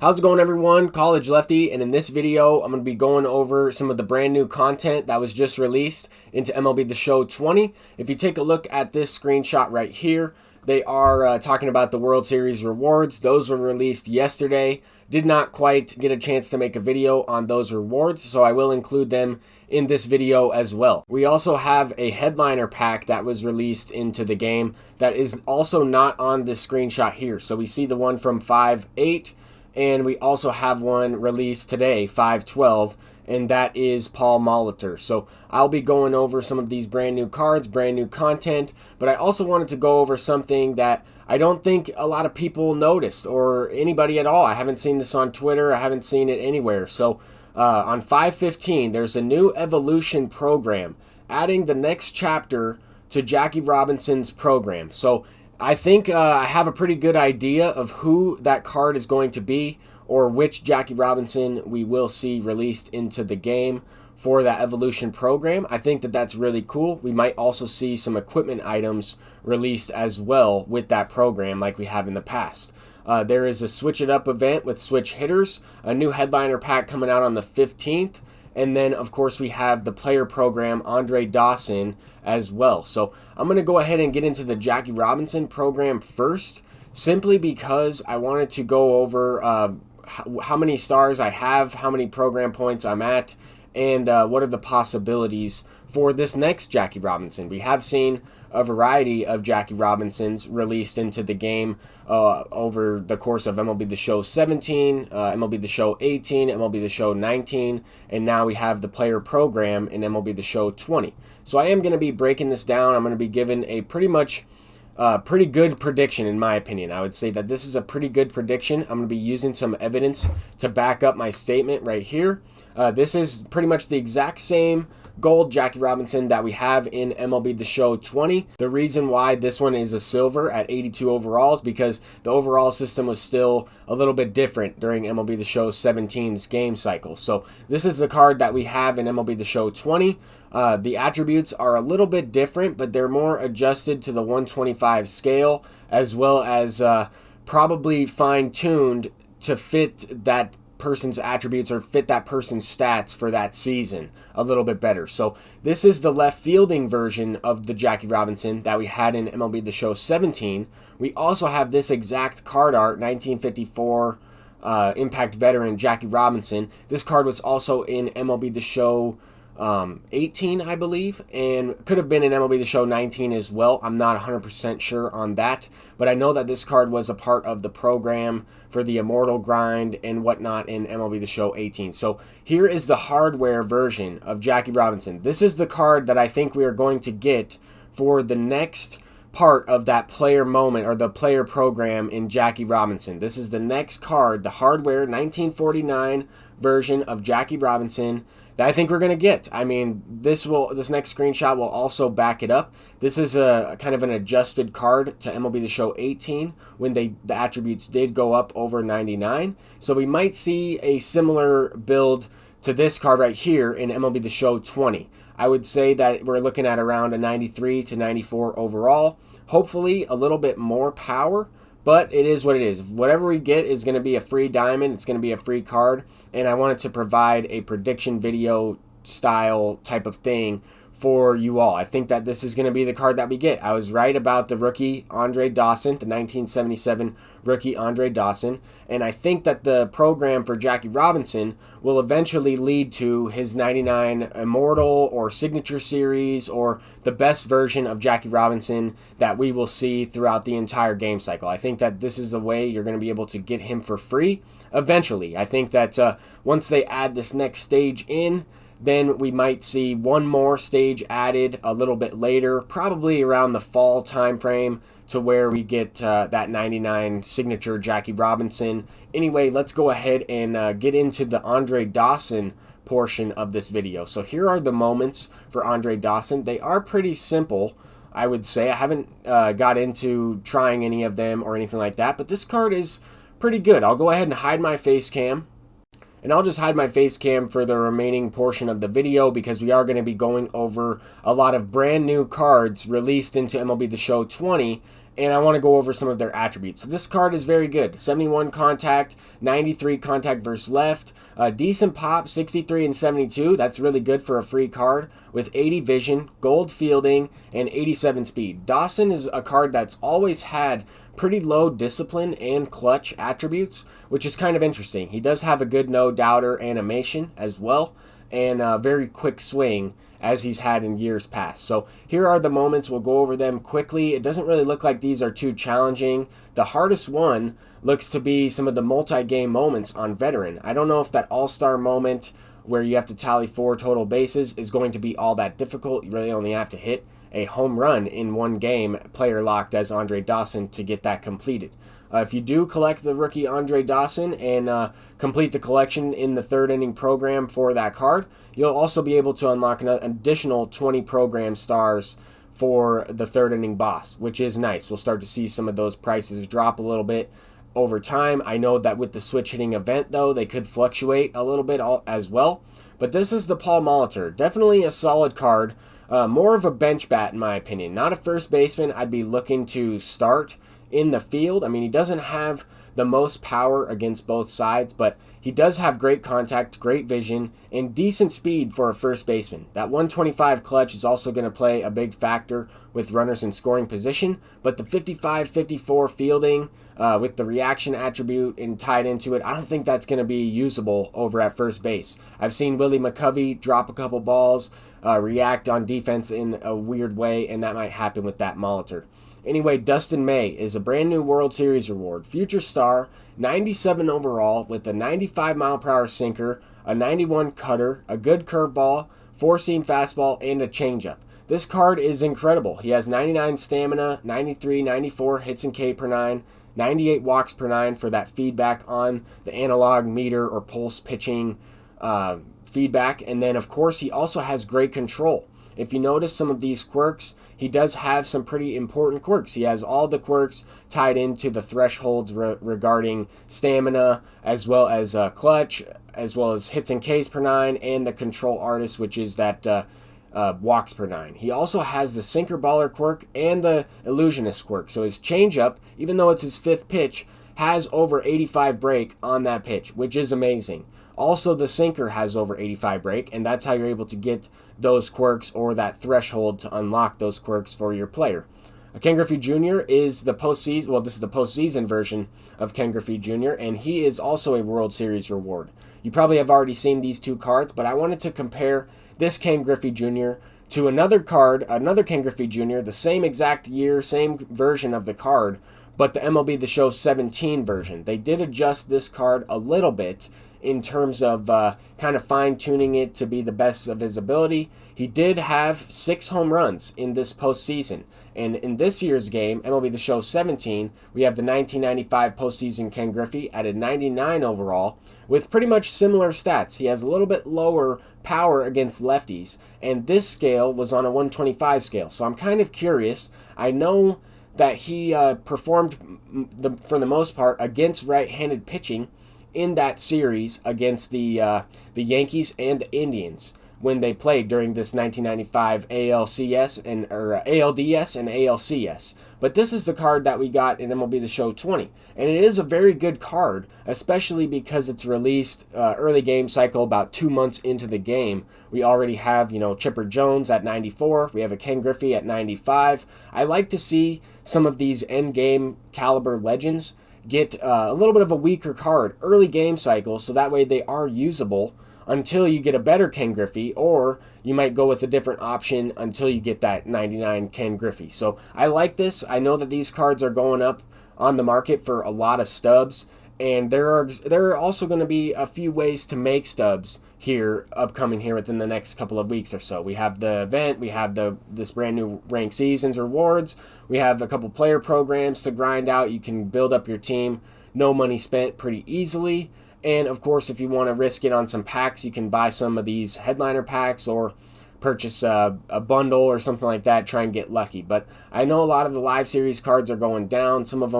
How's it going, everyone? College Lefty, and in this video I'm going to be going over some of the brand new content that was just released into MLB The Show 20. If you take a look at this screenshot right here, they are talking about the World Series rewards. Those were released yesterday. Did not quite get a chance to make a video on those rewards, so I will include them in this video as well. We also have a headliner pack that was released into the game that is also not on this screenshot here. So we see the one from 5/8. And we also have one released today, 5/12, and that is Paul Molitor. So I'll be going over some of these brand new cards, brand new content, but I also wanted to go over something that I don't think a lot of people noticed, or anybody at all. I haven't seen this on Twitter. I haven't seen it anywhere. So on 5/15, there's a new evolution program, adding the next chapter to Jackie Robinson's program. So I think I have a pretty good idea of who that card is going to be, or which Jackie Robinson we will see released into the game for that evolution program. I think that that's really cool. We might also see some equipment items released as well with that program like we have in the past. There is a Switch It Up event with switch hitters, a new headliner pack coming out on the 15th, and then, of course, we have the player program, Andre Dawson, as well. So I'm going to go ahead and get into the Jackie Robinson program first, simply because I wanted to go over how many stars I have, how many program points I'm at, and what are the possibilities for this next Jackie Robinson. We have seen a variety of Jackie Robinsons released into the game over the course of MLB The Show 17, MLB The Show 18, MLB The Show 19, and now we have the player program in MLB The Show 20. So I am going to be breaking this down. I'm going to be giving a pretty good prediction, in my opinion. I would say that this is a pretty good prediction. I'm going to be using some evidence to back up my statement right here. This is pretty much the exact same gold Jackie Robinson that we have in MLB The Show 20. The reason why this one is a silver at 82 overall is because the overall system was still a little bit different during MLB The Show 17's game cycle. So this is the card that we have in MLB The Show 20. The attributes are a little bit different, but they're more adjusted to the 125 scale, as well as probably fine-tuned to fit that person's attributes or fit that person's stats for that season a little bit better. So this is the left fielding version of the Jackie Robinson that we had in MLB The Show 17. We also have this exact card art, 1954 Impact Veteran Jackie Robinson. This card was also in MLB The Show 18, I believe, and could have been in MLB The Show 19 as well. I'm not 100% sure on that, but I know that this card was a part of the program for the Immortal Grind and whatnot in MLB The Show 18. So here is the hardware version of Jackie Robinson. This is the card that I think we are going to get for the next part of that player moment or the player program in Jackie Robinson. This is the next card, the hardware 1949 version of Jackie Robinson that I think we're going to get. I mean, this next screenshot will also back it up. This is a kind of an adjusted card to MLB The Show 18 when the attributes did go up over 99. So we might see a similar build to this card right here in MLB The Show 20. I would say that we're looking at around a 93 to 94 overall. Hopefully a little bit more power, but it is what it is. Whatever we get is going to be a free diamond. It's going to be a free card. And I wanted to provide a prediction video style type of thing for you all. I think that this is going to be the card that we get. I was right about the rookie Andre Dawson, the 1977 rookie Andre Dawson. And I think that the program for Jackie Robinson will eventually lead to his 99 Immortal or Signature Series, or the best version of Jackie Robinson that we will see throughout the entire game cycle. I think that this is the way you're going to be able to get him for free eventually. I think that once they add this next stage in, then we might see one more stage added a little bit later, probably around the fall time frame, to where we get that 99 signature Jackie Robinson. Anyway, let's go ahead and get into the Andre Dawson portion of this video. So here are the moments for Andre Dawson. They are pretty simple, I would say. I haven't got into trying any of them or anything like that, but this card is pretty good. I'll go ahead and hide my face cam. And I'll just hide my face cam for the remaining portion of the video because we are going to be going over a lot of brand new cards released into MLB The Show 20 and I want to go over some of their attributes. So this card is very good. 71 contact, 93 contact versus left, decent pop, 63 and 72. That's really good for a free card, with 80 vision, gold fielding, and 87 speed. Dawson is a card that's always had pretty low discipline and clutch attributes, which is kind of interesting. He does have a good no-doubter animation as well, and a very quick swing, as he's had in years past. So here are the moments. We'll go over them quickly. It doesn't really look like these are too challenging. The hardest one looks to be some of the multi-game moments on veteran. I don't know if that all-star moment where you have to tally 4 total bases is going to be all that difficult. You really only have to hit a home run in one game, player locked as Andre Dawson, to get that completed. If you do collect the rookie Andre Dawson and complete the collection in the third inning program for that card, you'll also be able to unlock an additional 20 program stars for the third inning boss, which is nice. We'll start to see some of those prices drop a little bit over time. I know that with the switch hitting event, though, they could fluctuate a little bit as well. But this is the Paul Molitor. Definitely a solid card. More of a bench bat, in my opinion. Not a first baseman I'd be looking to start in the field. I mean, he doesn't have the most power against both sides, but he does have great contact, great vision, and decent speed for a first baseman. That 125 clutch is also going to play a big factor with runners in scoring position, but the 55-54 fielding with the reaction attribute and tied into it, I don't think that's going to be usable over at first base. I've seen Willie McCovey drop a couple balls, react on defense in a weird way, and that might happen with that Molitor. Anyway, Dustin May is a brand new World Series reward. Future star, 97 overall with a 95 mile per hour sinker, a 91 cutter, a good curveball, 4-seam fastball, and a changeup. This card is incredible. He has 99 stamina, 93, 94 hits and K per 9, 98 walks per 9 for that feedback on the analog meter or pulse pitching feedback. And then, of course, he also has great control. If you notice some of these quirks, he does have some pretty important quirks. He has all the quirks tied into the thresholds regarding stamina, as well as clutch, as well as hits and Ks per 9, and the control artist, which is that walks per 9. He also has the sinker baller quirk and the illusionist quirk. So his changeup, even though it's his 5th pitch, has over 85 break on that pitch, which is amazing. Also, the sinker has over 85 break, and that's how you're able to get those quirks or that threshold to unlock those quirks for your player. Ken Griffey Jr. is the postseason, well, this is the postseason version of Ken Griffey Jr., and he is also a World Series reward. You probably have already seen these two cards, but I wanted to compare this Ken Griffey Jr. to another card, another Ken Griffey Jr., the same exact year, same version of the card, but the MLB The Show 17 version. They did adjust this card a little bit in terms of kind of fine-tuning it to be the best of his ability. He did have 6 home runs in this postseason. And in this year's game, MLB The Show 17, we have the 1995 postseason Ken Griffey at a 99 overall with pretty much similar stats. He has a little bit lower power against lefties, and this scale was on a 125 scale. So I'm kind of curious. I know that he performed, for the most part, against right-handed pitching in that series against the Yankees and the Indians when they played during this 1995 ALDS and ALCS. But this is the card that we got in MLB The Show 20, and it is a very good card, especially because it's released early game cycle, about 2 months into the game. We already have, Chipper Jones at 94. We have a Ken Griffey at 95. I like to see some of these end game caliber legends get a little bit of a weaker card early game cycle, so that way they are usable until you get a better Ken Griffey, or you might go with a different option until you get that 99 Ken Griffey. So I like this. I know that these cards are going up on the market for a lot of stubs, and there are also going to be a few ways to make stubs here upcoming here within the next couple of weeks or so. We have the event, we have this brand new ranked seasons rewards, we have a couple player programs to grind out. You can build up your team, no money spent, pretty easily. And of course, if you want to risk it on some packs, you can buy some of these headliner packs or purchase a bundle or something like that, try and get lucky. But I know a lot of the live series cards are going down. Some of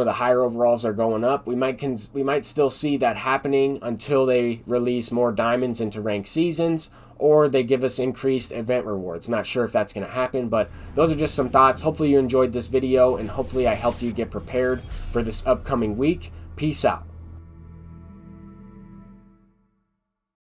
the higher overalls are going up. We might still see that happening until they release more diamonds into ranked seasons, or they give us increased event rewards. I'm not sure if that's going to happen, but those are just some thoughts. Hopefully you enjoyed this video, and hopefully I helped you get prepared for this upcoming week. Peace out.